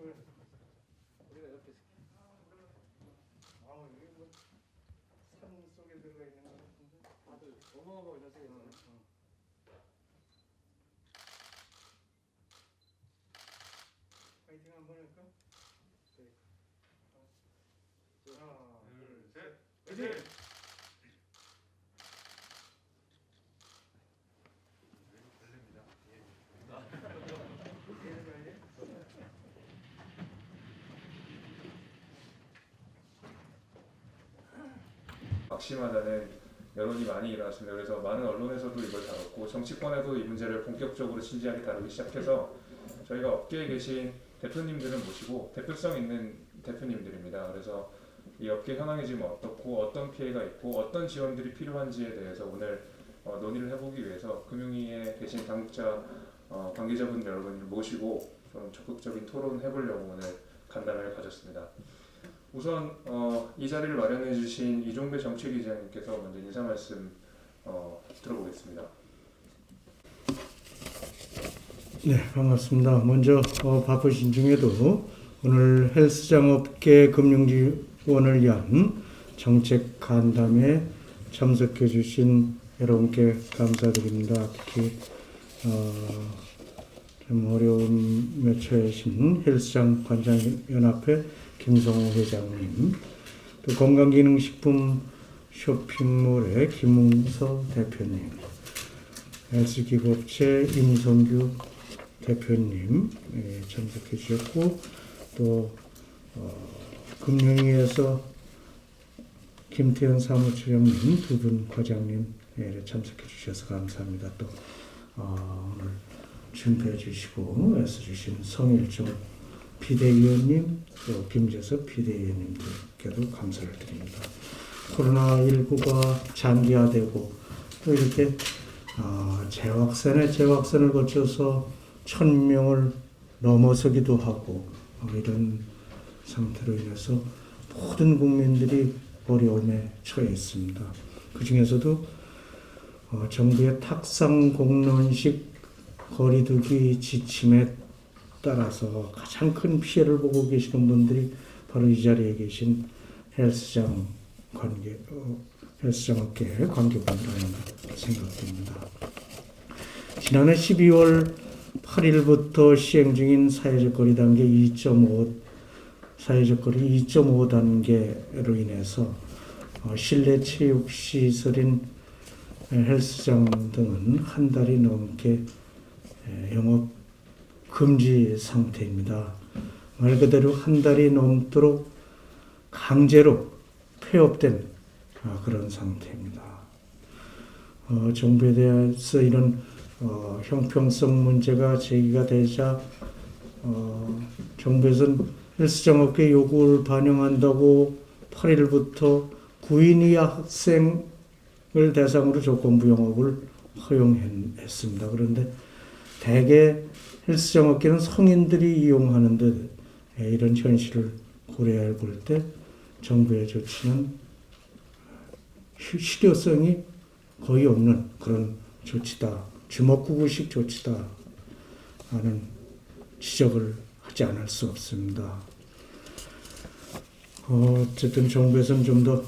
우리가 옆에 이게 뭐산 속에 들어가 있는 거 같은데 다들 어마어마하게 잘생겼네. 파이팅 한번 할까? 하나, 둘, 셋, 파이팅! 막심하다는 여론이 많이 일어났습니다. 그래서 많은 언론에서도 이걸 다뤘고 정치권에도 이 문제를 본격적으로 진지하게 다루기 시작해서 저희가 업계에 계신 대표님들을 모시고 대표성 있는 대표님들입니다. 그래서 이 업계 현황이 지금 어떻고 어떤 피해가 있고 어떤 지원들이 필요한지에 대해서 오늘 논의를 해보기 위해서 금융위에 계신 당국자 관계자분 여러분을 모시고 좀 적극적인 토론을 해보려고 오늘 간담회를 가졌습니다. 우선 이 자리를 마련해 주신 이종배 정책위원장님께서 먼저 인사 말씀 들어보겠습니다. 네, 반갑습니다. 먼저 바쁘신 중에도 오늘 헬스장업계 금융지원을 위한 정책 간담회에 참석해 주신 여러분께 감사드립니다. 특히 좀 어려운 처해신 헬스장 관장연합회 김성호 회장님, 또 건강기능식품 쇼핑몰의 김웅서 대표님, 헬스기업체 임성규 대표님 참석해 주셨고, 또 금융위에서 김태현 사무처장님 두 분 과장님 참석해 주셔서 감사합니다. 또 오늘 준비해 주시고 애써주신 성일종 비대위원님, 또 김재섭 비대위원님들께도 감사를 드립니다. 코로나19가 장기화되고 또 이렇게 재확산을 거쳐서 1000명을 넘어서기도 하고 이런 상태로 인해서 모든 국민들이 어려움에 처해 있습니다. 그 중에서도 정부의 탁상공론식 거리두기 지침에 따라서 가장 큰 피해를 보고 계시는 분들이 바로 이 자리에 계신 헬스장업계 관계분들 아닌가 생각됩니다. 지난해 12월 8일부터 시행 중인 사회적 거리 단계 2.5 단계로 인해서 실내 체육 시설인 헬스장 등은 한 달이 넘게 영업 금지 상태입니다. 말 그대로 한 달이 넘도록 강제로 폐업된 그런 상태입니다. 정부에 대해서 이런 형평성 문제가 제기가 되자 정부에서는 헬스장 업계 요구를 반영한다고 8일부터 9인 이하 학생을 대상으로 조건부 영업을 허용했습니다. 그런데 대개 헬스장 업계는 성인들이 이용하는데 이런 현실을 고려해 볼 때 정부의 조치는 실효성이 거의 없는 그런 조치다, 주먹구구식 조치다 하는 지적을 하지 않을 수 없습니다. 어쨌든 정부에서는 좀 더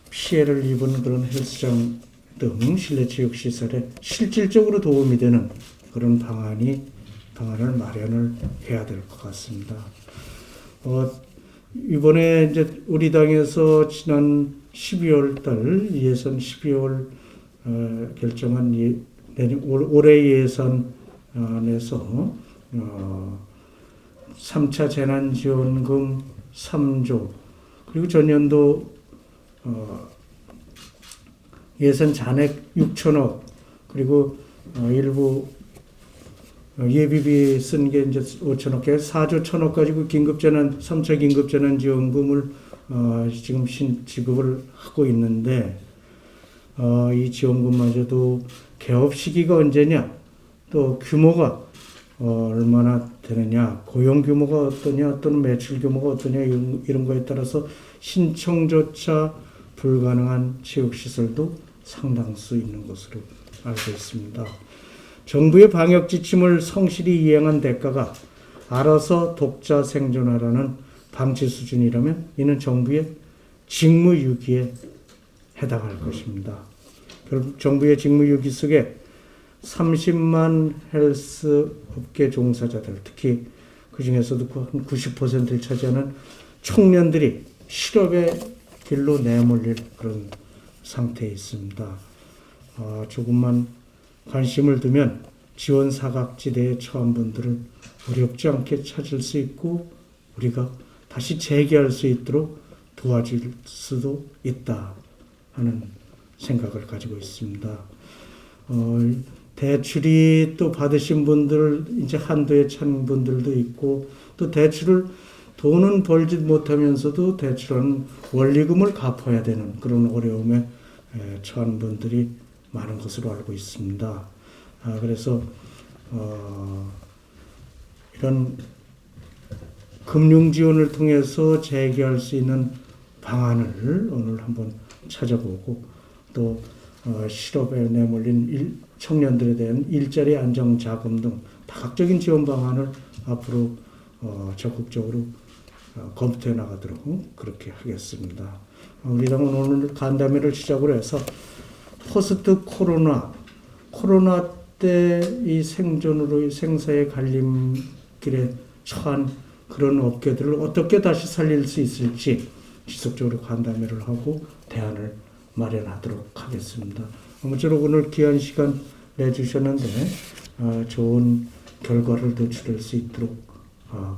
피해를 입은 그런 헬스장 등 실내 체육 시설에 실질적으로 도움이 되는 그런 방안을 마련을 해야 될 것 같습니다. 이번에 이제 우리 당에서 지난 12월 달 예산 12월 결정한 올해 예산에서 3차 재난지원금 3조 그리고 전년도 예산 잔액 6천억 그리고 일부 예비비 쓴 게 이제 5천억 개 4조 1천억 가지고 3차 긴급재난지원금을 지금 지급을 하고 있는데 이 지원금마저도 개업 시기가 언제냐 또 규모가 얼마나 되느냐 고용 규모가 어떠냐 또는 매출 규모가 어떠냐 이런 거에 따라서 신청조차 불가능한 체육시설도 상당수 있는 것으로 알고 있습니다. 정부의 방역 지침을 성실히 이행한 대가가 알아서 독자 생존하라는 방치 수준이라면 이는 정부의 직무유기에 해당할 것입니다. 결국 정부의 직무유기 속에 30만 헬스 업계 종사자들, 특히 그 중에서도 한 90%를 차지하는 청년들이 실업의 길로 내몰릴 그런 상태에 있습니다. 조금만 관심을 두면 지원 사각지대에 처한 분들을 어렵지 않게 찾을 수 있고 우리가 다시 재기할 수 있도록 도와줄 수도 있다 하는 생각을 가지고 있습니다. 대출이 또 받으신 분들 이제 한도에 찬 분들도 있고 또 대출을 돈은 벌지 못하면서도 대출하는 원리금을 갚아야 되는 그런 어려움에 처한 분들이 많은 것으로 알고 있습니다. 그래서 이런 금융 지원을 통해서 재개할 수 있는 방안을 오늘 한번 찾아보고 또 실업에 내몰린 청년들에 대한 일자리 안정 자금 등 다각적인 지원 방안을 앞으로 적극적으로 검토해 나가도록 그렇게 하겠습니다. 우리 당은 오늘 간담회를 시작으로 해서 포스트 코로나 때 이 생존으로 생사의 갈림길에 처한 그런 업계들을 어떻게 다시 살릴 수 있을지 지속적으로 간담회를 하고 대안을 마련하도록 하겠습니다. 아무쪼록 오늘 귀한 시간 내주셨는데 좋은 결과를 도출할 수 있도록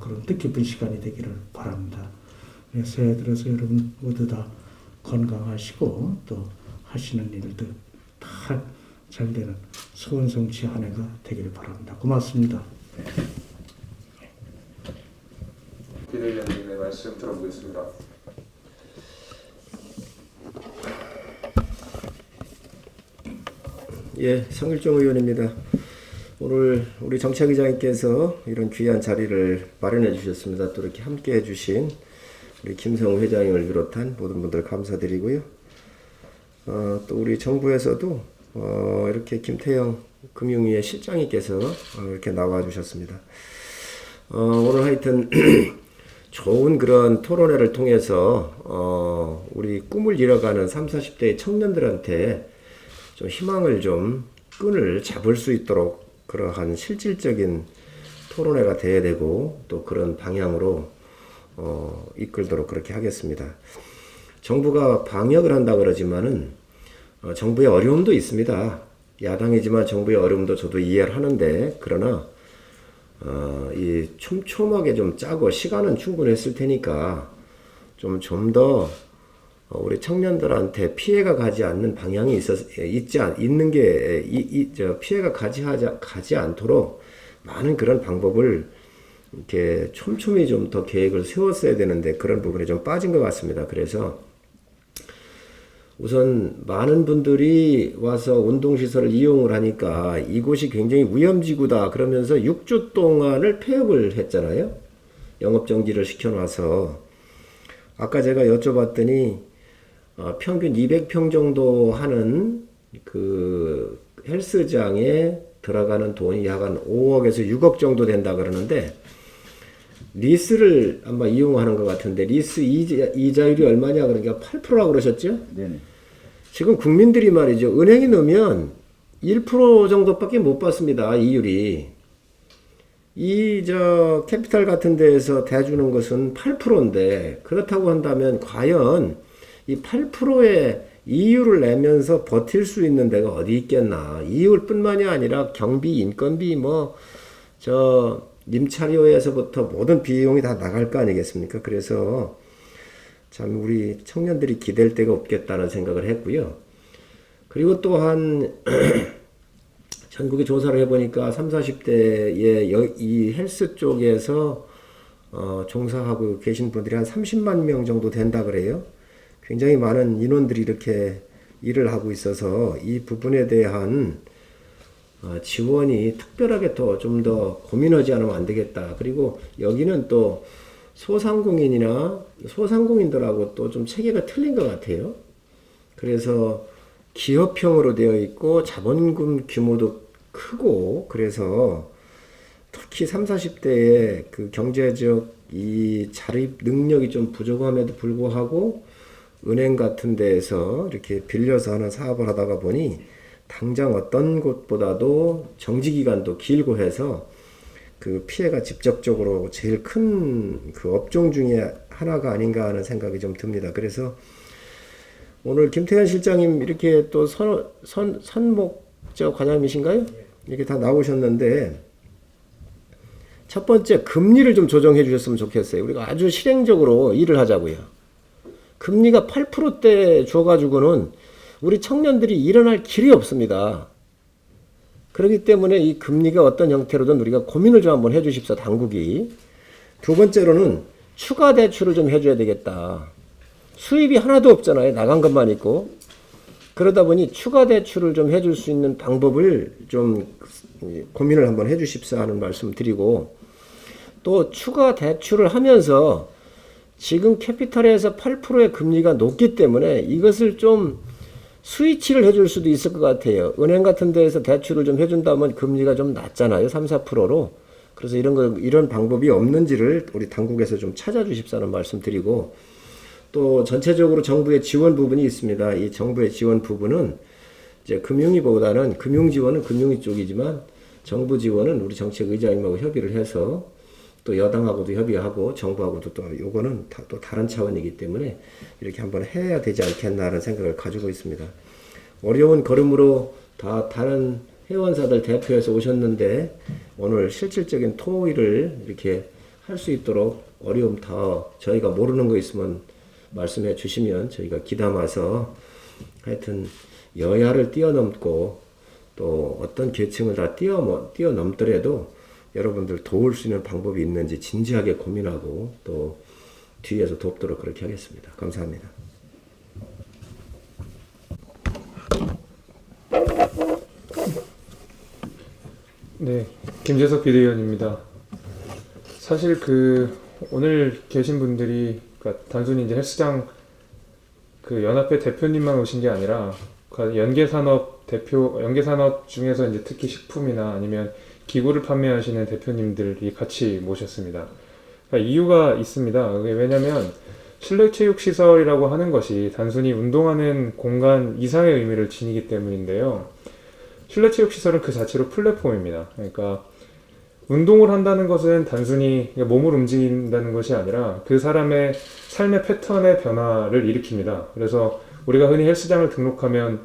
그런 뜻깊은 시간이 되기를 바랍니다. 새해 들어서 여러분 모두 다 건강하시고 또 하시는 일들 다 잘 되는 소원성취 한 해가 되기를 바랍니다. 고맙습니다. 비대위원님의 말씀 들어보겠습니다. 예, 성일종 의원입니다. 오늘 우리 정책위장님께서 이런 귀한 자리를 마련해 주셨습니다. 또 이렇게 함께 해주신 우리 김성우 회장님을 비롯한 모든 분들 감사드리고요. 또 우리 정부에서도 이렇게 김태형 금융위의 실장님께서 이렇게 나와 주셨습니다. 오늘 하여튼 좋은 그런 토론회를 통해서 우리 꿈을 이뤄가는 30, 40대의 청년들한테 좀 희망을 좀 끈을 잡을 수 있도록 그러한 실질적인 토론회가 돼야 되고 또 그런 방향으로 이끌도록 그렇게 하겠습니다. 정부가 방역을 한다 그러지만은 정부의 어려움도 있습니다. 야당이지만 정부의 어려움도 저도 이해를 하는데 그러나 이 촘촘하게 좀 짜고 시간은 충분했을 테니까 좀 더 우리 청년들한테 피해가 가지 않는 방향이 있는 게 피해가 가지 않도록 많은 그런 방법을 이렇게 촘촘히 좀 더 계획을 세웠어야 되는데 그런 부분에 좀 빠진 것 같습니다. 그래서 우선 많은 분들이 와서 운동시설을 이용을 하니까 이곳이 굉장히 위험지구다 그러면서 6주 동안을 폐업을 했잖아요. 영업정지를 시켜놔서 아까 제가 여쭤봤더니 평균 200평 정도 하는 그 헬스장에 들어가는 돈이 약 한 5억에서 6억 정도 된다 그러는데 리스를 아마 이용하는 것 같은데 리스 이자율이 얼마냐 그러니까 8%라고 그러셨죠? 네네. 지금 국민들이 말이죠. 은행에 넣으면 1% 정도밖에 못 받습니다. 이율이. 캐피탈 같은 데에서 대주는 것은 8%인데 그렇다고 한다면 과연 이 8%의 이율을 내면서 버틸 수 있는 데가 어디 있겠나. 이율뿐만이 아니라 경비, 인건비, 임차료에서부터 모든 비용이 다 나갈 거 아니겠습니까? 그래서 참 우리 청년들이 기댈 데가 없겠다는 생각을 했고요. 그리고 또한 전국에 조사를 해보니까 30, 40대의 이 헬스 쪽에서 종사하고 계신 분들이 한 30만 명 정도 된다 그래요. 굉장히 많은 인원들이 이렇게 일을 하고 있어서 이 부분에 대한 지원이 특별하게 좀 더 고민하지 않으면 안 되겠다. 그리고 여기는 또 소상공인들하고 또 좀 체계가 틀린 것 같아요. 그래서 기업형으로 되어 있고 자본금 규모도 크고 그래서 특히 3, 40대의 그 경제적 이 자립 능력이 좀 부족함에도 불구하고 은행 같은 데에서 이렇게 빌려서 하는 사업을 하다가 보니 당장 어떤 곳보다도 정지 기간도 길고 해서 그 피해가 직접적으로 제일 큰 그 업종 중에 하나가 아닌가 하는 생각이 좀 듭니다. 그래서 오늘 김태현 실장님 이렇게 또 선목적 과장님이신가요? 이렇게 다 나오셨는데 첫 번째 금리를 좀 조정해 주셨으면 좋겠어요. 우리가 아주 실행적으로 일을 하자고요. 금리가 8%대 줘가지고는 우리 청년들이 일어날 길이 없습니다. 그렇기 때문에 이 금리가 어떤 형태로든 우리가 고민을 좀 한번 해주십시오, 당국이. 두 번째로는 추가 대출을 좀 해줘야 되겠다. 수입이 하나도 없잖아요. 나간 것만 있고. 그러다 보니 추가 대출을 좀 해줄 수 있는 방법을 좀 고민을 한번 해주십시오 하는 말씀 드리고, 또 추가 대출을 하면서 지금 캐피탈에서 8%의 금리가 높기 때문에 이것을 좀 스위치를 해줄 수도 있을 것 같아요. 은행 같은 데에서 대출을 좀 해준다면 금리가 좀 낮잖아요. 3, 4%로. 그래서 이런 방법이 없는지를 우리 당국에서 좀 찾아주십사는 말씀 드리고, 또 전체적으로 정부의 지원 부분이 있습니다. 이 정부의 지원 부분은 이제 금융위보다는 금융 지원은 금융위 쪽이지만 정부 지원은 우리 정책의장님하고 협의를 해서 또 여당하고도 협의하고 정부하고도 또 요거는 또 다른 차원이기 때문에 이렇게 한번 해야 되지 않겠나라는 생각을 가지고 있습니다. 어려운 걸음으로 다 다른 회원사들 대표해서 오셨는데 오늘 실질적인 토의를 이렇게 할 수 있도록 어려움 더 저희가 모르는 거 있으면 말씀해 주시면 저희가 귀담아서 하여튼 여야를 뛰어넘고 또 어떤 계층을 다 뛰어넘더라도 여러분들 도울 수 있는 방법이 있는지 진지하게 고민하고 또 뒤에서 돕도록 그렇게 하겠습니다. 감사합니다. 네, 김재석 비대위원입니다. 사실 오늘 계신 분들이 그러니까 단순히 이제 헬스장 연합회 대표님만 오신 게 아니라 연계산업 중에서 이제 특히 식품이나 아니면 기구를 판매하시는 대표님들이 같이 모셨습니다. 그러니까 이유가 있습니다. 왜냐하면 실내체육시설이라고 하는 것이 단순히 운동하는 공간 이상의 의미를 지니기 때문인데요. 실내체육시설은 그 자체로 플랫폼입니다. 그러니까 운동을 한다는 것은 단순히 몸을 움직인다는 것이 아니라 그 사람의 삶의 패턴의 변화를 일으킵니다. 그래서 우리가 흔히 헬스장을 등록하면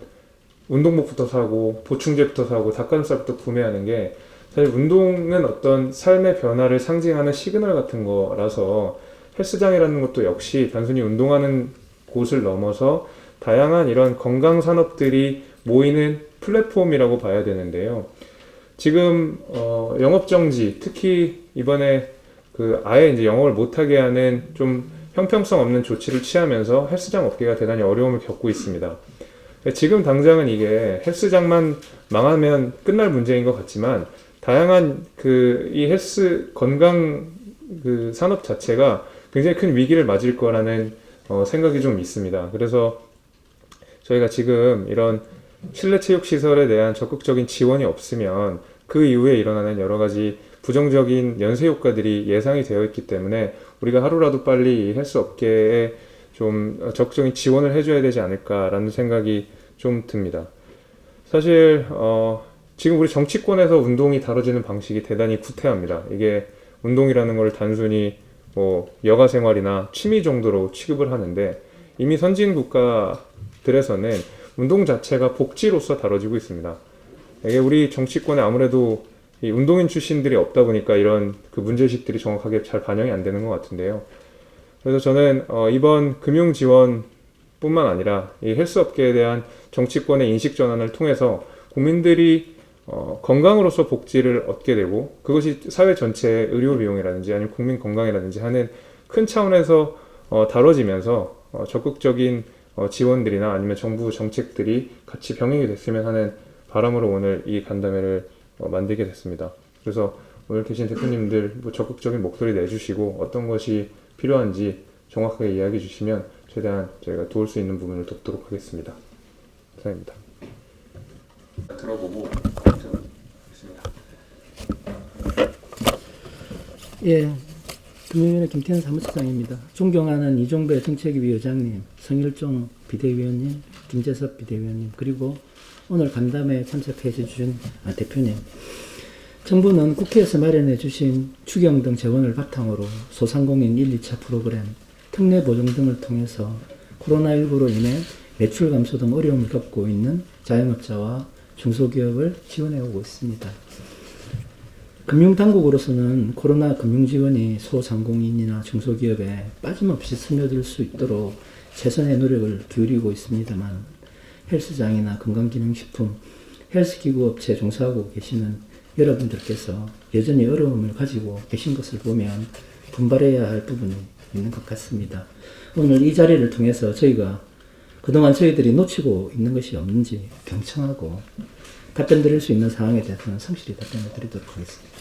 운동복부터 사고 보충제부터 사고 닭가슴살부터 구매하는 게 사실 운동은 어떤 삶의 변화를 상징하는 시그널 같은 거라서 헬스장이라는 것도 역시 단순히 운동하는 곳을 넘어서 다양한 이런 건강 산업들이 모이는 플랫폼이라고 봐야 되는데요. 지금 영업정지, 특히 이번에 아예 이제 영업을 못하게 하는 좀 형평성 없는 조치를 취하면서 헬스장 업계가 대단히 어려움을 겪고 있습니다. 지금 당장은 이게 헬스장만 망하면 끝날 문제인 것 같지만 다양한 이 헬스 건강 산업 자체가 굉장히 큰 위기를 맞을 거라는 생각이 좀 있습니다. 그래서 저희가 지금 이런 실내체육시설에 대한 적극적인 지원이 없으면 그 이후에 일어나는 여러 가지 부정적인 연쇄 효과들이 예상이 되어 있기 때문에 우리가 하루라도 빨리 헬스 업계에 좀 적극적인 지원을 해줘야 되지 않을까라는 생각이 좀 듭니다. 사실 지금 우리 정치권에서 운동이 다뤄지는 방식이 대단히 구태합니다. 이게 운동이라는 걸 단순히 여가 생활이나 취미 정도로 취급을 하는데 이미 선진 국가들에서는 운동 자체가 복지로서 다뤄지고 있습니다. 이게 우리 정치권에 아무래도 이 운동인 출신들이 없다 보니까 이런 문제의식들이 정확하게 잘 반영이 안 되는 것 같은데요. 그래서 저는 이번 금융 지원뿐만 아니라 이 헬스 업계에 대한 정치권의 인식 전환을 통해서 국민들이 건강으로서 복지를 얻게 되고 그것이 사회 전체의 의료 비용이라든지 아니면 국민 건강이라든지 하는 큰 차원에서 다뤄지면서 적극적인 지원들이나 아니면 정부 정책들이 같이 병행이 됐으면 하는 바람으로 오늘 이 간담회를 만들게 됐습니다. 그래서 오늘 계신 대표님들 적극적인 목소리 내주시고 어떤 것이 필요한지 정확하게 이야기해 주시면 최대한 저희가 도울 수 있는 부분을 돕도록 하겠습니다. 감사합니다. 들어보고 하겠습니다. 예, 금융위원회 김태현 사무처장입니다. 존경하는 이종배 정책위 의장님, 성일종 비대위원님, 김재섭 비대위원님, 그리고 오늘 간담회에 참석해 주신 대표님. 정부는 국회에서 마련해 주신 추경 등 재원을 바탕으로 소상공인 1, 2차 프로그램, 특례 보증 등을 통해서 코로나19로 인해 매출 감소 등 어려움을 겪고 있는 자영업자와 중소기업을 지원해 오고 있습니다. 금융당국으로서는 코로나 금융지원이 소상공인이나 중소기업에 빠짐없이 스며들 수 있도록 최선의 노력을 기울이고 있습니다만 헬스장이나 건강기능식품, 헬스기구 업체에 종사하고 계시는 여러분들께서 여전히 어려움을 가지고 계신 것을 보면 분발해야 할 부분이 있는 것 같습니다. 오늘 이 자리를 통해서 저희가 그동안 저희들이 놓치고 있는 것이 없는지 경청하고 답변 드릴 수 있는 상황에 대해서는 성실히 답변을 드리도록 하겠습니다.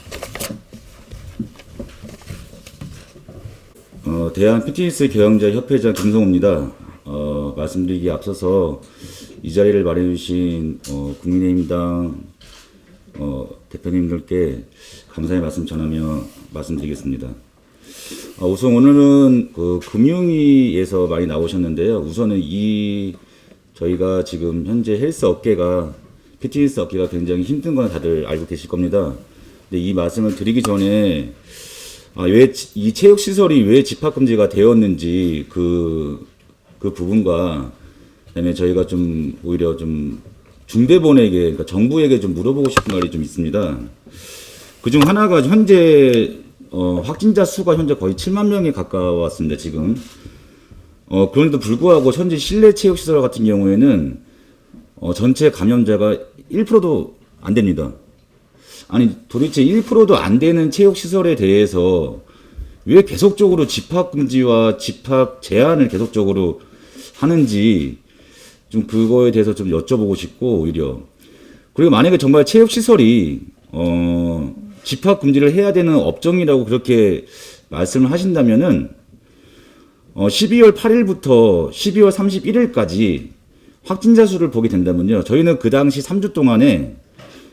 대한 피트니스 경영자 협회장 김성호입니다. 말씀드리기에 앞서서 이 자리를 마련해 주신 국민의힘당 대표님들께 감사의 말씀 전하며 말씀드리겠습니다. 우선 오늘은 그 금융위에서 많이 나오셨는데요. 우선은 저희가 지금 현재 헬스 업계가 피트니스 업계가 굉장히 힘든 건 다들 알고 계실 겁니다. 근데 이 말씀을 드리기 전에 왜 이 체육 시설이 왜 집합 금지가 되었는지 그 부분과 그다음에 저희가 좀 오히려 좀 중대본에게 그러니까 정부에게 좀 물어보고 싶은 말이 좀 있습니다. 그중 하나가 현재 확진자 수가 현재 거의 7만 명에 가까웠습니다. 지금 그런데도 불구하고 현재 실내 체육 시설 같은 경우에는 전체 감염자가 1%도 안 됩니다. 아니 도대체 1%도 안 되는 체육 시설에 대해서 왜 계속적으로 집합 금지와 집합 제한을 계속적으로 하는지 좀 그거에 대해서 좀 여쭤보고 싶고 오히려 그리고 만약에 정말 체육 시설이 집합 금지를 해야 되는 업종이라고 그렇게 말씀을 하신다면은 12월 8일부터 12월 31일까지 확진자 수를 보게 된다면요. 저희는 그 당시 3주 동안에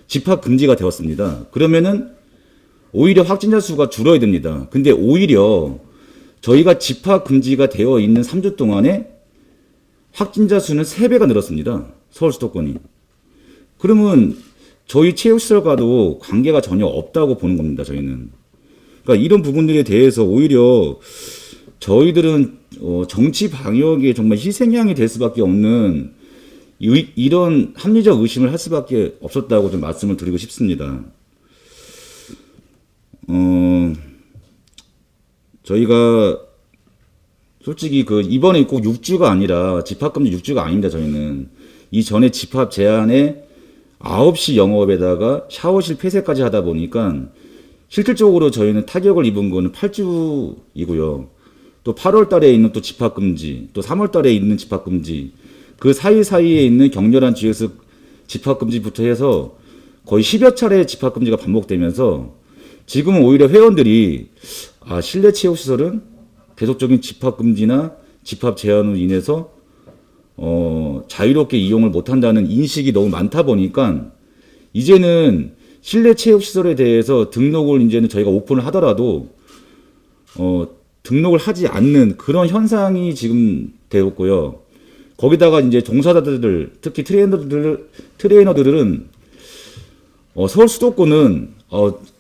집합 금지가 되었습니다. 그러면은 오히려 확진자 수가 줄어야 됩니다. 근데 오히려 저희가 집합 금지가 되어 있는 3주 동안에 확진자 수는 3배가 늘었습니다. 서울 수도권이. 그러면 저희 체육시설과도 관계가 전혀 없다고 보는 겁니다. 저희는. 그러니까 이런 부분들에 대해서 오히려 저희들은 정치 방역에 정말 희생양이 될 수밖에 없는 이런 합리적 의심을 할 수밖에 없었다고 좀 말씀을 드리고 싶습니다. 저희가 솔직히 이번에 꼭 6주가 아니라 집합금지 6주가 아닙니다. 저희는 이전에 집합 제한에 9시 영업에다가 샤워실 폐쇄까지 하다 보니까 실질적으로 저희는 타격을 입은 거는 8주이고요. 또 8월 달에 있는 또 집합금지, 또 3월 달에 있는 집합금지, 그 사이사이에 있는 격렬한 지역에서 집합금지부터 해서 거의 10여 차례 집합금지가 반복되면서 지금은 오히려 회원들이 실내 체육시설은 계속적인 집합금지나 집합 제한으로 인해서 자유롭게 이용을 못한다는 인식이 너무 많다 보니까 이제는 실내 체육시설에 대해서 등록을 이제는 저희가 오픈을 하더라도 등록을 하지 않는 그런 현상이 지금 되었고요. 거기다가 이제 종사자들, 특히 트레이너들은 서울 수도권은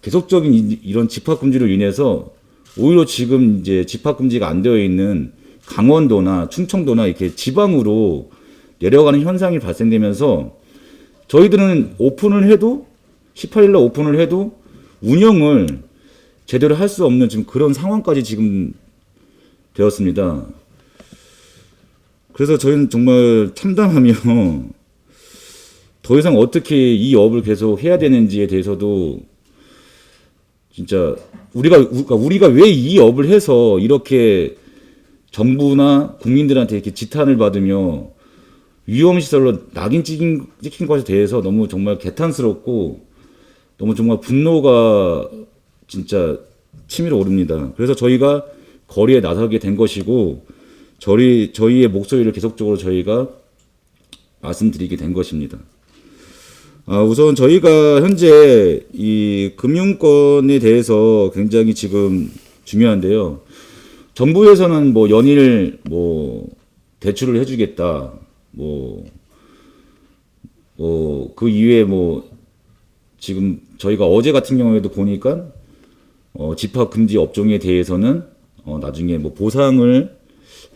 계속적인 이런 집합금지로 인해서 오히려 지금 이제 집합금지가 안 되어 있는 강원도나 충청도나 이렇게 지방으로 내려가는 현상이 발생되면서 저희들은 오픈을 해도 18일날 오픈을 해도 운영을 제대로 할 수 없는 지금 그런 상황까지 지금 되었습니다. 그래서 저희는 정말 참담하며 더 이상 어떻게 이 업을 계속 해야 되는지에 대해서도 진짜 우리가 왜 이 업을 해서 이렇게 정부나 국민들한테 이렇게 지탄을 받으며 위험시설로 낙인 찍힌 것에 대해서 너무 정말 개탄스럽고 너무 정말 분노가 진짜 치밀어 오릅니다. 그래서 저희가 거리에 나서게 된 것이고 저희의 목소리를 계속적으로 저희가 말씀드리게 된 것입니다. 우선 저희가 현재 이 금융권에 대해서 굉장히 지금 중요한데요. 정부에서는 뭐 연일 뭐 대출을 해주겠다, 그 이외에 지금 저희가 어제 같은 경우에도 보니까 집합 금지 업종에 대해서는 나중에 보상을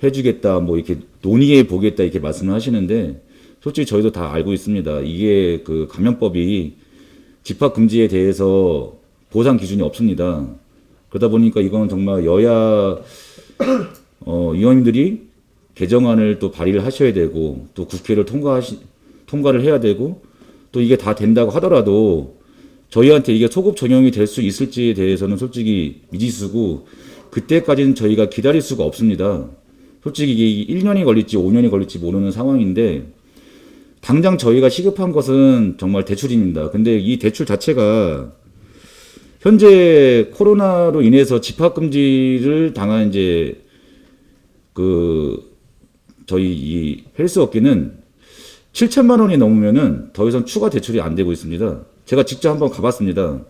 해주겠다, 이렇게 논의해 보겠다 이렇게 말씀을 하시는데, 솔직히 저희도 다 알고 있습니다. 이게 그 감염법이 집합 금지에 대해서 보상 기준이 없습니다. 그러다 보니까 이건 정말 여야 의원님들이 개정안을 또 발의를 하셔야 되고, 또 국회를 통과를 해야 되고, 또 이게 다 된다고 하더라도 저희한테 이게 소급 적용이 될 수 있을지에 대해서는 솔직히 미지수고, 그때까지는 저희가 기다릴 수가 없습니다. 솔직히 이게 1년이 걸릴지 5년이 걸릴지 모르는 상황인데, 당장 저희가 시급한 것은 정말 대출입니다. 근데 이 대출 자체가 현재 코로나로 인해서 집합금지를 당한 이제 저희 이 헬스 업계는 7천만 원이 넘으면은 더 이상 추가 대출이 안 되고 있습니다. 제가 직접 한번 가봤습니다.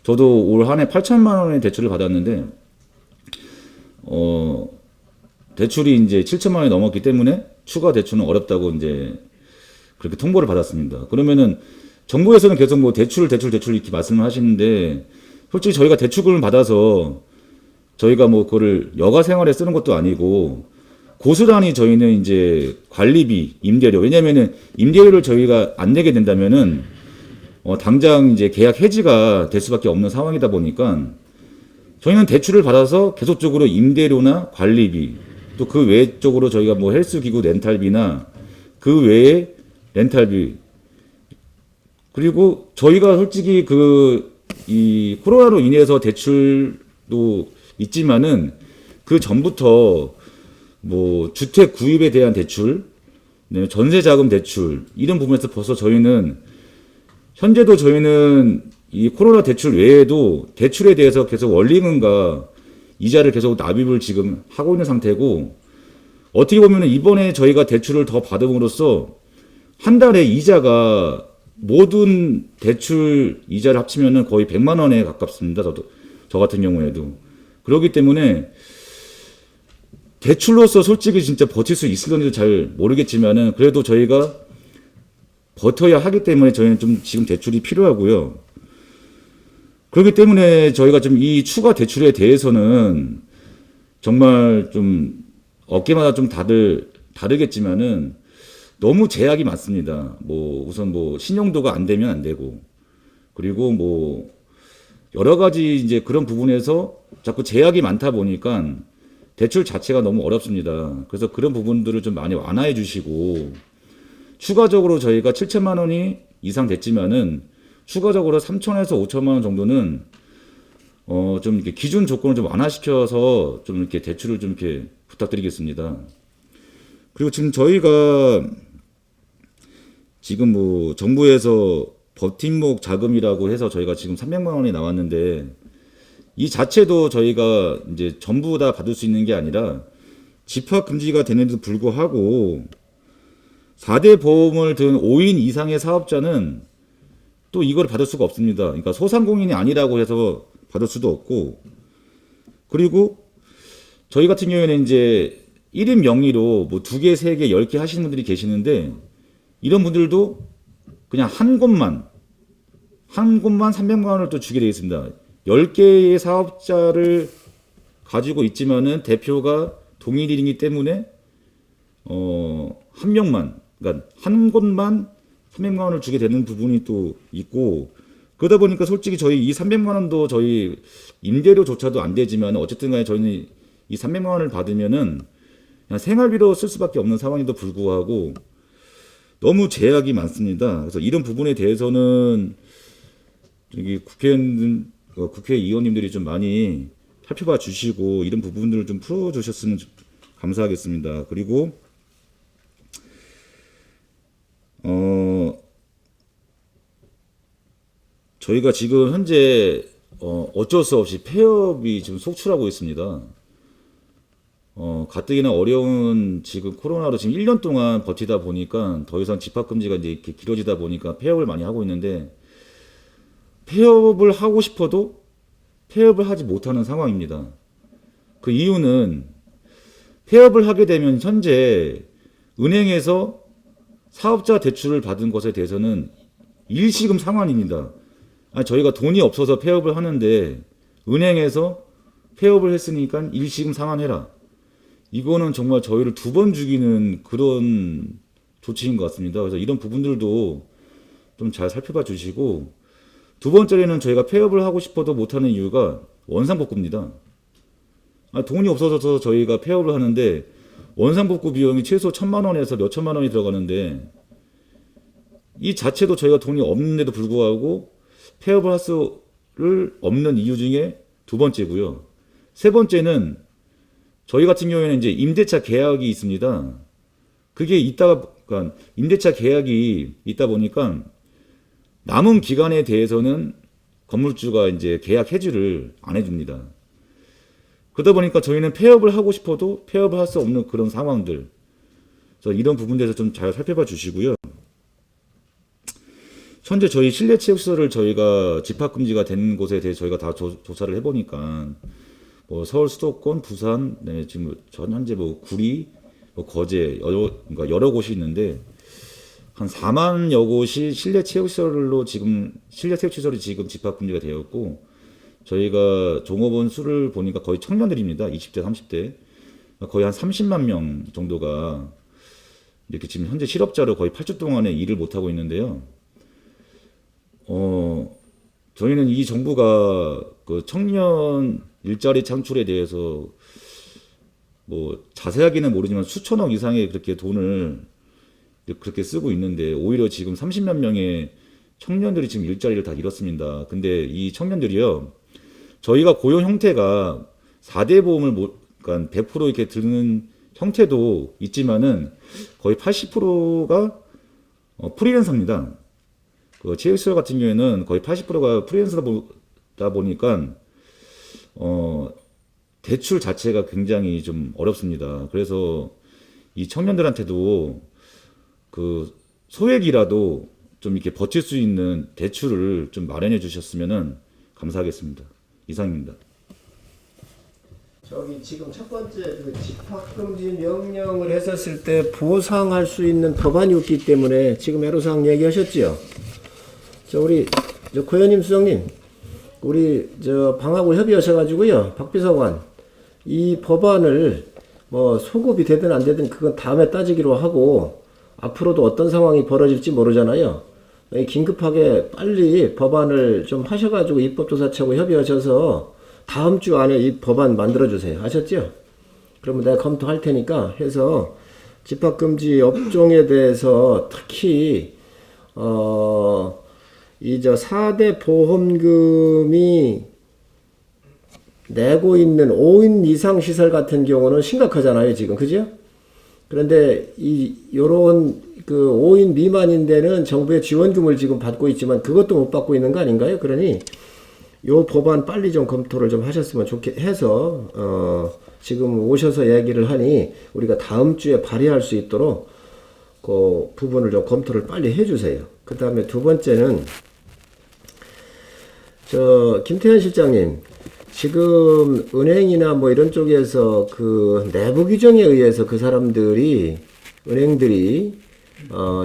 저도 올 한 해 8천만 원의 대출을 받았는데, 대출이 이제 7천만 원이 넘었기 때문에 추가 대출은 어렵다고 이제 그렇게 통보를 받았습니다. 그러면은 정부에서는 계속 대출 이렇게 말씀을 하시는데, 솔직히 저희가 대출금을 받아서 저희가 그거를 여가 생활에 쓰는 것도 아니고, 고스란히 저희는 이제 관리비, 임대료, 왜냐면은 임대료를 저희가 안 내게 된다면은 당장 이제 계약 해지가 될 수밖에 없는 상황이다 보니까, 저희는 대출을 받아서 계속적으로 임대료나 관리비, 또 그 외 쪽으로 저희가 헬스기구 렌탈비나 그 외에 렌탈비, 그리고 저희가 솔직히 이 코로나로 인해서 대출도 있지만은 그 전부터 주택 구입에 대한 대출, 전세자금 대출, 이런 부분에서 벌써 저희는 현재도 저희는 이 코로나 대출 외에도 대출에 대해서 계속 원리금과 이자를 계속 납입을 지금 하고 있는 상태고, 어떻게 보면 이번에 저희가 대출을 더 받음으로써 한 달에 이자가 모든 대출 이자를 합치면은 거의 100만 원에 가깝습니다. 저 같은 경우에도. 그렇기 때문에 대출로서 솔직히 진짜 버틸 수 있을런지도 잘 모르겠지만은, 그래도 저희가 버텨야 하기 때문에 저희는 좀 지금 대출이 필요하고요. 그렇기 때문에 저희가 좀 이 추가 대출에 대해서는 정말 좀 업계마다 좀 다들 다르겠지만은 너무 제약이 많습니다. 우선 신용도가 안 되면 안 되고, 그리고 여러 가지 이제 그런 부분에서 자꾸 제약이 많다 보니까 대출 자체가 너무 어렵습니다. 그래서 그런 부분들을 좀 많이 완화해 주시고, 추가적으로 저희가 7천만 원이 이상 됐지만은 추가적으로 3천에서 5천만 원 정도는 좀 이렇게 기준 조건을 좀 완화시켜서 좀 이렇게 대출을 좀 이렇게 부탁드리겠습니다. 그리고 지금 저희가 지금 정부에서 버팀목 자금이라고 해서 저희가 지금 300만 원이 나왔는데, 이 자체도 저희가 이제 전부 다 받을 수 있는 게 아니라 집합 금지가 되는데도 불구하고 4대 보험을 든 5인 이상의 사업자는 또 이걸 받을 수가 없습니다. 그러니까 소상공인이 아니라고 해서 받을 수도 없고, 그리고 저희 같은 경우에는 이제 1인 명의로 2개, 3개, 10개 하시는 분들이 계시는데, 이런 분들도 그냥 한 곳만 300만 원을 또 주게 되어 있습니다. 10개의 사업자를 가지고 있지만은 대표가 동일인이기 때문에 한 명만, 그러니까 한 곳만 300만 원을 주게 되는 부분이 또 있고, 그러다 보니까 솔직히 저희 이 300만 원도 저희 임대료조차도 안 되지만, 어쨌든 간에 저희는 이 300만 원을 받으면은 그냥 생활비로 쓸 수밖에 없는 상황에도 불구하고 너무 제약이 많습니다. 그래서 이런 부분에 대해서는 여기 국회의원님들이 좀 많이 살펴봐 주시고, 이런 부분들을 좀 풀어 주셨으면 감사하겠습니다. 그리고 저희가 지금 현재 어쩔 수 없이 폐업이 지금 속출하고 있습니다. 가뜩이나 어려운 지금 코로나로 지금 1년 동안 버티다 보니까 더 이상 집합금지가 이제 이렇게 길어지다 보니까 폐업을 많이 하고 있는데, 폐업을 하고 싶어도 폐업을 하지 못하는 상황입니다. 그 이유는 폐업을 하게 되면 현재 은행에서 사업자 대출을 받은 것에 대해서는 일시금 상환입니다. 아니, 저희가 돈이 없어서 폐업을 하는데 은행에서 폐업을 했으니까 일시금 상환해라. 이거는 정말 저희를 2번 죽이는 그런 조치인 것 같습니다. 그래서 이런 부분들도 좀 잘 살펴봐 주시고, 두 번째는 저희가 폐업을 하고 싶어도 못하는 이유가 원상복구입니다. 돈이 없어서 저희가 폐업을 하는데 원상복구 비용이 최소 1,000만 원에서 몇 천만 원이 들어가는데, 이 자체도 저희가 돈이 없는데도 불구하고 폐업을 할 수를 없는 이유 중에 2번째고요. 3번째는 저희 같은 경우에는 이제 임대차 계약이 있습니다. 그게 그러니까 임대차 계약이 있다 보니까 남은 기간에 대해서는 건물주가 이제 계약 해지를 안 해줍니다. 그러다 보니까 저희는 폐업을 하고 싶어도 폐업을 할 수 없는 그런 상황들. 그래서 이런 부분에서 좀 잘 살펴봐 주시고요. 현재 저희 실내체육시설을 저희가 집합금지가 된 곳에 대해서 저희가 다 조사를 해보니까 뭐 서울 수도권, 부산, 네, 지금 현재 뭐 구리, 뭐 거제 그러니까 여러 곳이 있는데 한 4만여 곳이 실내체육시설로 지금 실내체육시설이 지금 집합금지가 되었고, 저희가 종업원 수를 보니까 거의 청년들입니다. 20대, 30대 거의 한 30만 명 정도가 이렇게 지금 현재 실업자로 거의 8주 동안에 일을 못 하고 있는데요. 저희는 이 정부가 그 청년 일자리 창출에 대해서 뭐 자세하게는 모르지만 수천억 이상의 그렇게 돈을 그렇게 쓰고 있는데, 오히려 지금 30만 명의 청년들이 지금 일자리를 다 잃었습니다. 근데 이 청년들이요, 저희가 고용 형태가 4대 보험을 그러니까 100% 이렇게 드는 형태도 있지만은 거의 80%가 프리랜서입니다. 그 체육시설 같은 경우에는 거의 80%가 프리랜서다 보니까 대출 자체가 굉장히 좀 어렵습니다. 그래서 이 청년들한테도 그 소액이라도 좀 이렇게 버틸 수 있는 대출을 좀 마련해 주셨으면 감사하겠습니다. 이상입니다. 저기 지금 첫 번째 그 집합금지 명령을 했었을 때 보상할 수 있는 법안이 없기 때문에 지금 애로사항 얘기하셨죠? 우리 고현님 수석님, 우리 방하고 협의하셔가지고요, 박비서관 이 법안을 뭐 소급이 되든 안 되든 그건 다음에 따지기로 하고, 앞으로도 어떤 상황이 벌어질지 모르잖아요. 긴급하게 빨리 법안을 좀 하셔가지고 입법조사처하고 협의하셔서 다음 주 안에 이 법안 만들어주세요. 아셨죠? 그러면 내가 검토할 테니까 해서 집합금지 업종에 대해서 특히 이 4대 보험금이 내고 있는 5인 이상 시설 같은 경우는 심각하잖아요, 지금. 그죠? 그런데 요런 그 5인 미만인 데는 정부의 지원금을 지금 받고 있지만 그것도 못 받고 있는 거 아닌가요? 그러니 요 법안 빨리 좀 검토를 좀 하셨으면 해서 지금 오셔서 얘기를 하니 우리가 다음 주에 발의할 수 있도록 그 부분을 좀 검토를 빨리 해주세요. 그 다음에 두 번째는 김태현 실장님, 지금 은행이나 뭐 이런 쪽에서 그 내부 규정에 의해서 그 사람들이 은행들이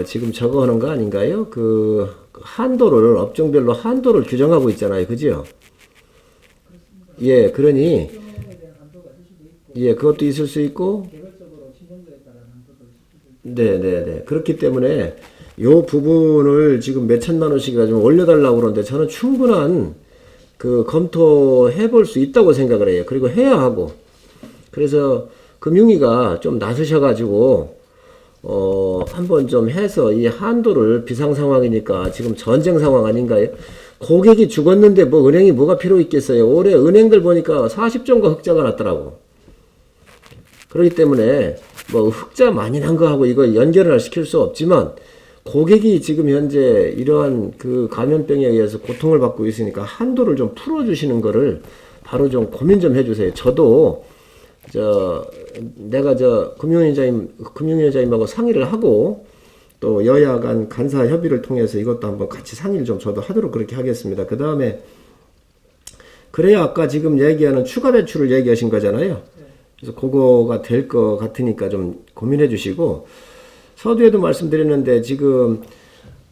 지금 저거 하는 거 아닌가요? 그 한도를 업종별로 한도를 규정하고 있잖아요, 그죠? 예, 그러니 예, 그것도 있을 수 있고, 네. 그렇기 때문에 요 부분을 지금 몇 천만 원씩이나 좀 올려달라고 그러는데 저는 충분한 그 검토해 볼 수 있다고 생각을 해요. 그리고 해야 하고. 그래서 금융위가 좀 나서셔가지고 한번 좀 해서 이 한도를, 비상 상황이니까 지금 전쟁 상황 아닌가요? 고객이 죽었는데 뭐 은행이 뭐가 필요 있겠어요? 올해 은행들 보니까 40종가 흑자가 났더라고. 그렇기 때문에 뭐 흑자 많이 난 거하고 이거 연결을 시킬 수 없지만, 고객이 지금 현재 이러한 그 감염병에 의해서 고통을 받고 있으니까 한도를 좀 풀어주시는 거를 바로 좀 고민 좀 해주세요. 저도 내가 금융위원장님하고 상의를 하고 또 여야 간 간사 협의를 통해서 이것도 한번 같이 상의를 좀 저도 하도록 그렇게 하겠습니다. 그 다음에 그래야 아까 지금 얘기하는 추가 배출을 얘기하신 거잖아요. 그래서 그거가 될 것 같으니까 좀 고민해 주시고, 서두에도 말씀드렸는데 지금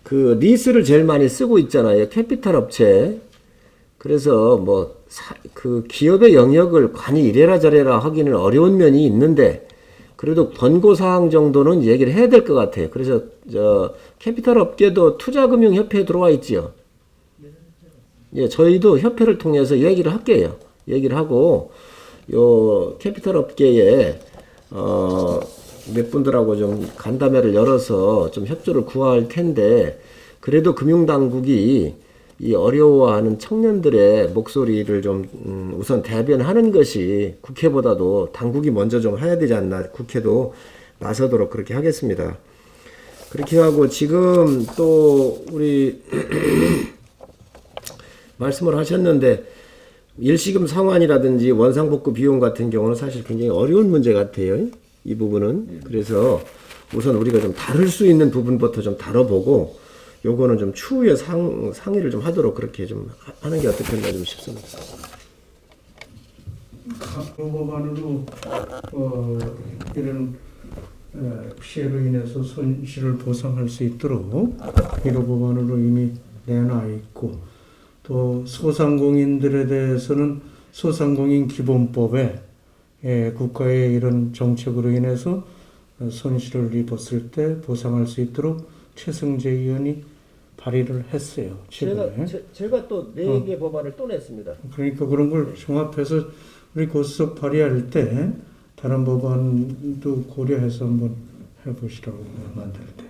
그 리스를 제일 많이 쓰고 있잖아요. 캐피탈 업체. 그래서 그 기업의 영역을 관이 이래라 저래라 하기는 어려운 면이 있는데 그래도 권고사항 정도는 얘기를 해야 될 것 같아요. 그래서 캐피탈 업계도 투자금융협회에 들어와 있지요. 예, 저희도 협회를 통해서 얘기를 할게요. 얘기를 하고 요 캐피탈 업계에 몇 분들하고 좀 간담회를 열어서 좀 협조를 구할 텐데, 그래도 금융당국이 이 어려워하는 청년들의 목소리를 좀 우선 대변하는 것이 국회보다도 당국이 먼저 좀 해야 되지 않나, 국회도 나서도록 그렇게 하겠습니다. 그렇게 하고 지금 또 우리 말씀을 하셨는데 일시금 상환이라든지 원상복구 비용 같은 경우는 사실 굉장히 어려운 문제 같아요. 이 부분은. 그래서 우선 우리가 좀 다룰 수 있는 부분부터 좀 다뤄보고 요거는 좀 추후에 상의를 좀 하도록 그렇게 좀 하는 게 어떻겠나 좀 싶습니다. 법안으로 이런 피해로 인해서 손실을 보상할 수 있도록 1호 법안으로 이미 내놔 있고, 또 소상공인들에 대해서는 소상공인 기본법에 국가의 이런 정책으로 인해서 손실을 입었을 때 보상할 수 있도록 최승재 의원이 발의를 했어요. 최근에. 제가 또 4개 법안을 또 냈습니다. 그러니까 그런 걸 종합해서 우리 곧속 발의할 때 다른 법안도 고려해서 한번 해보시라고 만들 때.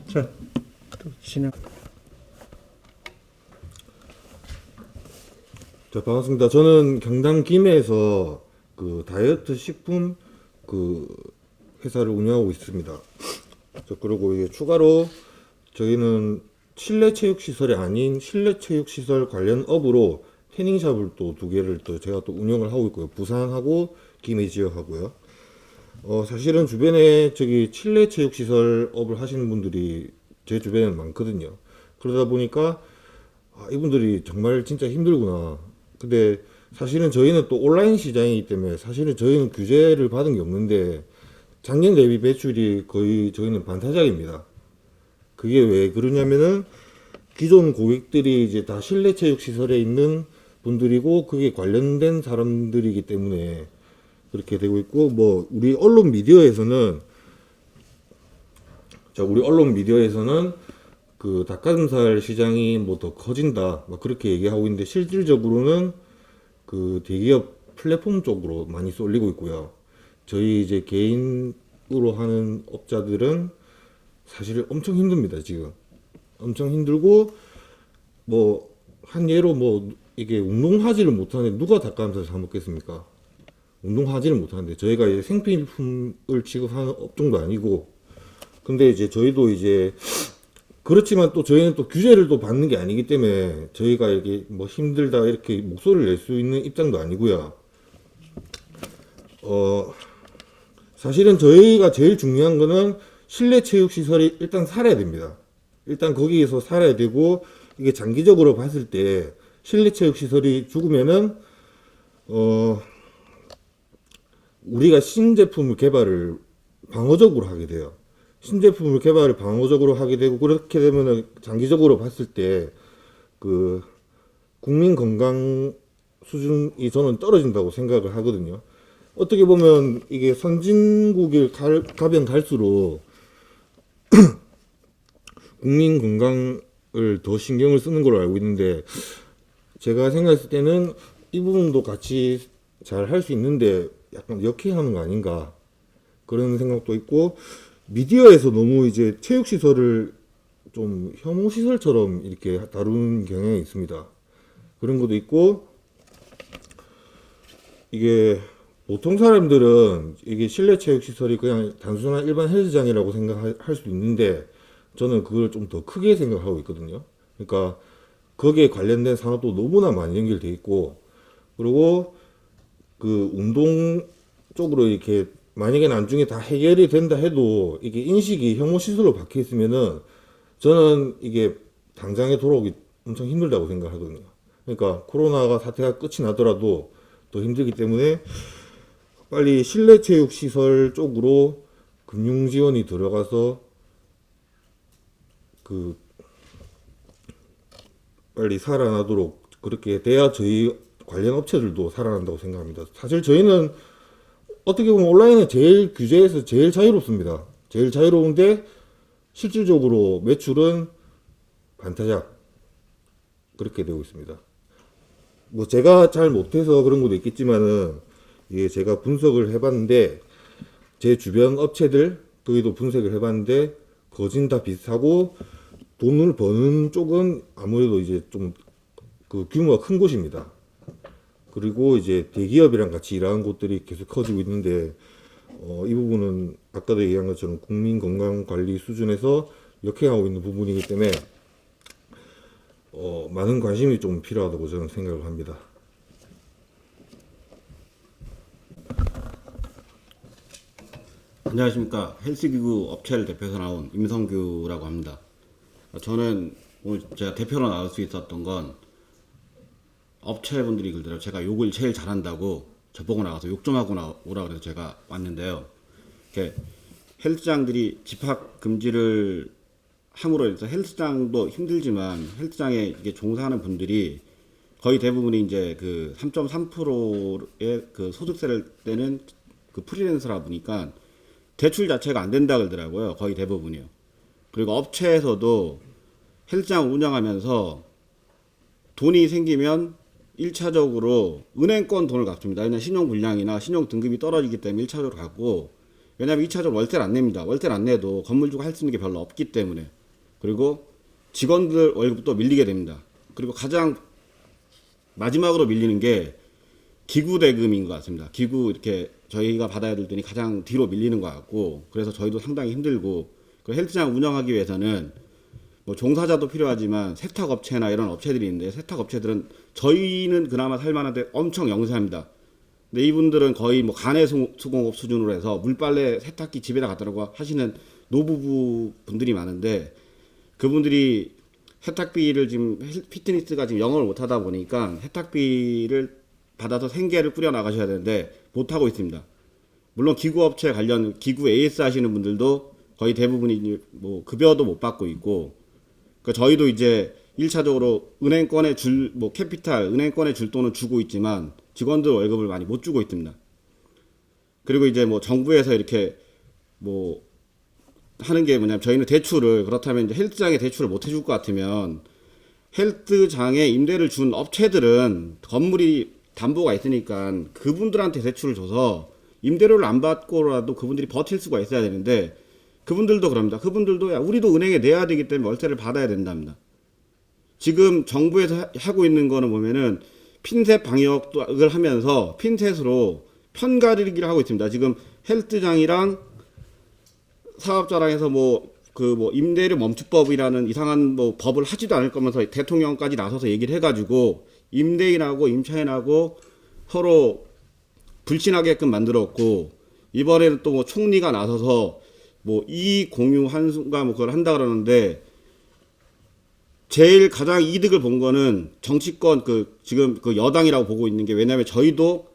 자, 또 진행. 자, 반갑습니다. 저는 경남 김해에서 그 다이어트 식품 그 회사를 운영하고 있습니다. 그리고 이게 추가로 저희는 실내 체육 시설이 아닌 실내 체육 시설 관련 업으로 태닝샵을 또 2개를 또 제가 또 운영을 하고 있고요. 부산하고 김해 지역하고요. 사실은 주변에 저기 실내 체육 시설 업을 하시는 분들이 제 주변에는 많거든요. 그러다 보니까 이분들이 정말 진짜 힘들구나. 근데 사실은 저희는 또 온라인 시장이기 때문에 사실은 저희는 규제를 받은 게 없는데 작년 대비 매출이 거의 저희는 반타작입니다. 그게 왜 그러냐면은 기존 고객들이 이제 다 실내 체육 시설에 있는 분들이고 그게 관련된 사람들이기 때문에 그렇게 되고 있고, 우리 언론 미디어에서는 그 닭가슴살 시장이 더 커진다 그렇게 얘기하고 있는데 실질적으로는 그 대기업 플랫폼 쪽으로 많이 쏠리고 있고요. 저희 이제 개인으로 하는 업자들은 사실 엄청 힘듭니다. 지금 엄청 힘들고 한 예로 이게 운동하지를 못하는데 누가 닭가슴살 사 먹겠습니까? 운동하지를 못하는데 저희가 이제 생필품을 취급하는 업종도 아니고, 근데 이제 저희도 이제 그렇지만 또 저희는 또 규제를 또 받는 게 아니기 때문에 저희가 이렇게 힘들다 이렇게 목소리를 낼 수 있는 입장도 아니고요. 사실은 저희가 제일 중요한 거는 실내 체육 시설이 일단 살아야 됩니다. 일단 거기에서 살아야 되고, 이게 장기적으로 봤을 때 실내 체육 시설이 죽으면은 우리가 신제품을 개발을 방어적으로 하게 돼요. 신제품을 개발을 방어적으로 하게 되고, 그렇게 되면 장기적으로 봤을 때 그 국민 건강 수준이 저는 떨어진다고 생각을 하거든요. 어떻게 보면 이게 선진국을 가면 갈수록 국민 건강을 더 신경을 쓰는 걸로 알고 있는데, 제가 생각했을 때는 이 부분도 같이 잘 할 수 있는데 약간 역행하는 거 아닌가 그런 생각도 있고, 미디어에서 너무 이제 체육시설을 좀 혐오시설처럼 이렇게 다루는 경향이 있습니다. 그런 것도 있고, 이게 보통 사람들은 이게 실내 체육시설이 그냥 단순한 일반 헬스장이라고 생각할 수도 있는데 저는 그걸 좀 더 크게 생각하고 있거든요. 그러니까 거기에 관련된 산업도 너무나 많이 연결돼 있고, 그리고 그 운동 쪽으로 이렇게 만약에 나중에 다 해결이 된다 해도 이게 인식이 혐오 시설로 박혀 있으면은 저는 이게 당장에 돌아오기 엄청 힘들다고 생각하거든요. 그러니까 코로나가 사태가 끝이 나더라도 더 힘들기 때문에 빨리 실내 체육 시설 쪽으로 금융 지원이 들어가서 그 빨리 살아나도록 그렇게 돼야 저희 관련 업체들도 살아난다고 생각합니다. 사실 저희는 어떻게 보면 온라인은 제일 규제에서 제일 자유롭습니다. 제일 자유로운데 실질적으로 매출은 반타작 그렇게 되고 있습니다. 뭐 제가 잘 못해서 그런 것도 있겠지만은 이게 제가 분석을 해봤는데 제 주변 업체들 거기도 분석을 해봤는데 거진 다 비슷하고 돈을 버는 쪽은 아무래도 이제 좀 그 규모가 큰 곳입니다. 그리고 이제 대기업이랑 같이 일하는 곳들이 계속 커지고 있는데 이 부분은 아까도 얘기한 것처럼 국민 건강 관리 수준에서 역행하고 있는 부분이기 때문에 많은 관심이 좀 필요하다고 저는 생각을 합니다. 안녕하십니까. 헬스기구 업체를 대표해서 나온 임성규라고 합니다. 저는 오늘 제가 대표로 나올 수 있었던 건 업체분들이 그러더라고요. 제가 욕을 제일 잘한다고 저보고 나가서 욕 좀 하고 오라 그래서 제가 왔는데요. 이렇게 헬스장들이 집합 금지를 함으로 해서 헬스장도 힘들지만 헬스장에 이게 종사하는 분들이 거의 대부분이 이제 그 3.3%의 그 소득세를 떼는 그 프리랜서라 보니까 대출 자체가 안 된다 그러더라고요. 거의 대부분이요. 그리고 업체에서도 헬스장 운영하면서 돈이 생기면 1차적으로 은행권 돈을 갚습니다. 왜냐하면 신용불량이나 신용등급이 떨어지기 때문에 1차적으로 갚고, 왜냐하면 2차적으로 월세를 안 냅니다. 월세를 안 내도 건물 주고 할 수 있는 게 별로 없기 때문에. 그리고 직원들 월급도 밀리게 됩니다. 그리고 가장 마지막으로 밀리는 게 기구 대금인 것 같습니다. 기구 이렇게 저희가 받아야 될 돈이 가장 뒤로 밀리는 것 같고, 그래서 저희도 상당히 힘들고, 그 헬스장 운영하기 위해서는 뭐 종사자도 필요하지만 세탁업체나 이런 업체들이 있는데, 세탁업체들은 저희는 그나마 살만한데 엄청 영세합니다. 근데 이분들은 거의 뭐 간의 수공업 수준으로 해서 물빨래 세탁기 집에다 갖다 놓고 하시는 노부부 분들이 많은데, 그분들이 세탁비를 지금 피트니스가 지금 영업을 못 하다 보니까 세탁비를 받아서 생계를 꾸려 나가셔야 되는데 못 하고 있습니다. 물론 기구업체 관련 기구 AS 하시는 분들도 거의 대부분이 뭐 급여도 못 받고 있고, 그러니까 저희도 이제 1차적으로 은행권에 줄 뭐 캐피탈 은행권에 줄 돈은 주고 있지만 직원들 월급을 많이 못 주고 있습니다. 그리고 이제 뭐 정부에서 이렇게 뭐 하는 게 뭐냐면, 저희는 대출을, 그렇다면 이제 헬스장에 대출을 못 해줄 것 같으면 헬스장에 임대를 준 업체들은 건물이 담보가 있으니까 그분들한테 대출을 줘서 임대료를 안 받고라도 그분들이 버틸 수가 있어야 되는데, 그분들도 그럽니다. 그분들도 야, 우리도 은행에 내야 되기 때문에 월세를 받아야 된답니다. 지금 정부에서 하고 있는 거는 보면은 핀셋 방역을 하면서 핀셋으로 편가르기를 하고 있습니다. 지금 헬스장이랑 사업자랑 해서 뭐 임대료 멈춤법이라는 이상한 뭐 법을 하지도 않을 거면서 대통령까지 나서서 얘기를 해가지고 임대인하고 임차인하고 서로 불신하게끔 만들었고, 이번에는 또 뭐 총리가 나서서 뭐 이익 공유 한순가 뭐 그걸 한다 그러는데, 제일 가장 이득을 본 거는 정치권 지금 그 여당이라고 보고 있는 게, 왜냐면 저도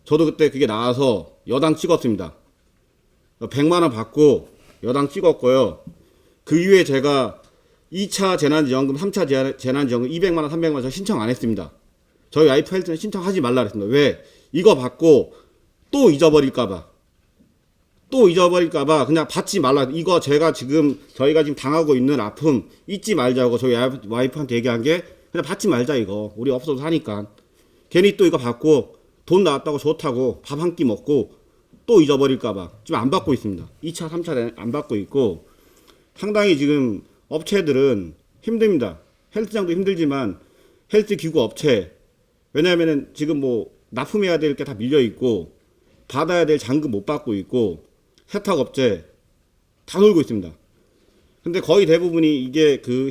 그때 그게 나와서 여당 찍었습니다. 100만 원 받고 여당 찍었고요. 그 이후에 제가 2차 재난지원금, 3차 재난지원금 200만 원, 300만 원 저 신청 안 했습니다. 저희 와이프 헬스는 신청하지 말라 그랬습니다. 왜? 이거 받고 또 잊어버릴까봐 그냥 받지 말라. 이거 저희가 지금 당하고 있는 아픔 잊지 말자고 저희 와이프한테 얘기한 게, 그냥 받지 말자, 이거 우리 없어도 사니까. 괜히 또 이거 받고 돈 나왔다고 좋다고 밥 한 끼 먹고 또 잊어버릴까봐 지금 안 받고 있습니다. 2차 3차 안 받고 있고, 상당히 지금 업체들은 힘듭니다. 헬스장도 힘들지만 헬스기구 업체, 왜냐하면은 지금 뭐 납품해야 될 게 다 밀려 있고 받아야 될 잔금 못 받고 있고, 세탁업체 다 놀고 있습니다. 근데 거의 대부분이 이게 그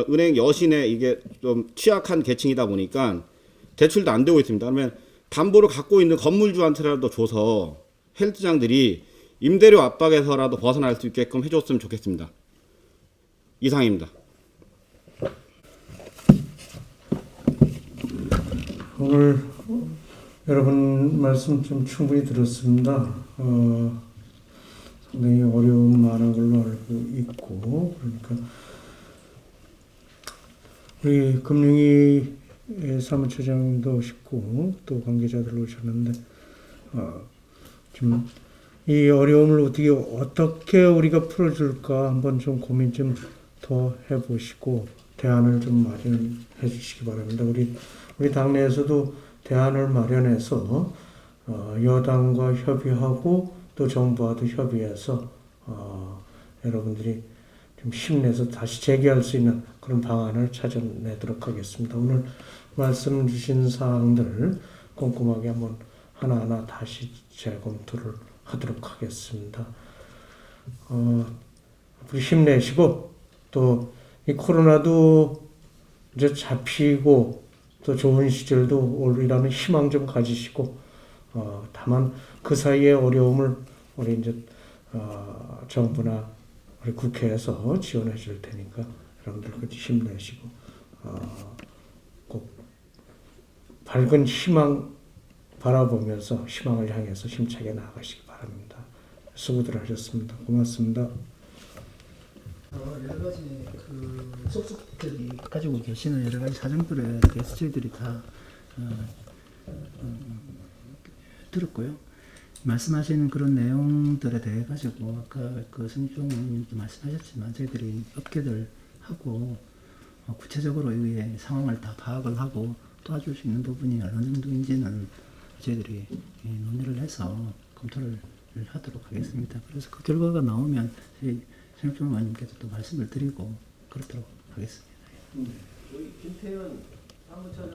은행 여신의 이게 좀 취약한 계층이다 보니까 대출도 안 되고 있습니다. 그러면 담보를 갖고 있는 건물주한테라도 줘서 헬스장들이 임대료 압박에서라도 벗어날 수 있게끔 해줬으면 좋겠습니다. 이상입니다. 오늘 여러분 말씀 좀 충분히 들었습니다. 상당히 어려움 많은 걸로 알고 있고, 그러니까 우리 금융위 사무처장도 오셨고 또 관계자들 오셨는데 좀 이 어려움을 어떻게 우리가 풀어줄까 한번 좀 고민 좀 더 해보시고 대안을 좀 마련해 주시기 바랍니다. 우리 당내에서도 대안을 마련해서 여당과 협의하고 또 정부와도 협의해서 여러분들이 좀 힘내서 다시 재개할 수 있는 그런 방안을 찾아내도록 하겠습니다. 오늘 말씀 주신 사항들 꼼꼼하게 한번 하나하나 다시 재검토를 하도록 하겠습니다. 우리 힘내시고 또 이 코로나도 이제 잡히고 또 좋은 시절도 오리라는 희망 좀 가지시고 다만 그 사이에 어려움을 우리 이제 정부나 우리 국회에서 지원해 줄 테니까 여러분들 끝이 힘내시고 꼭 밝은 희망 바라보면서 희망을 향해서 힘차게 나아가시기 바랍니다. 수고들 하셨습니다. 고맙습니다. 여러 가지 그 속속들이 가지고 계시는 여러 가지 사정들에 대해서 저희들이 다 들었고요. 말씀하시는 그런 내용들에 대해 가지고 아까 그 선종 의원님도 말씀하셨지만 저희들이 업계들하고 구체적으로 이 상황을 다 파악을 하고 도와줄 수 있는 부분이 어느 정도인지는 저희들이 논의를 해서 검토를 하도록 하겠습니다. 그래서 그 결과가 나오면 저희 선종 의원님께서 또 말씀을 드리고 그렇도록 하겠습니다. 김태현 사무처장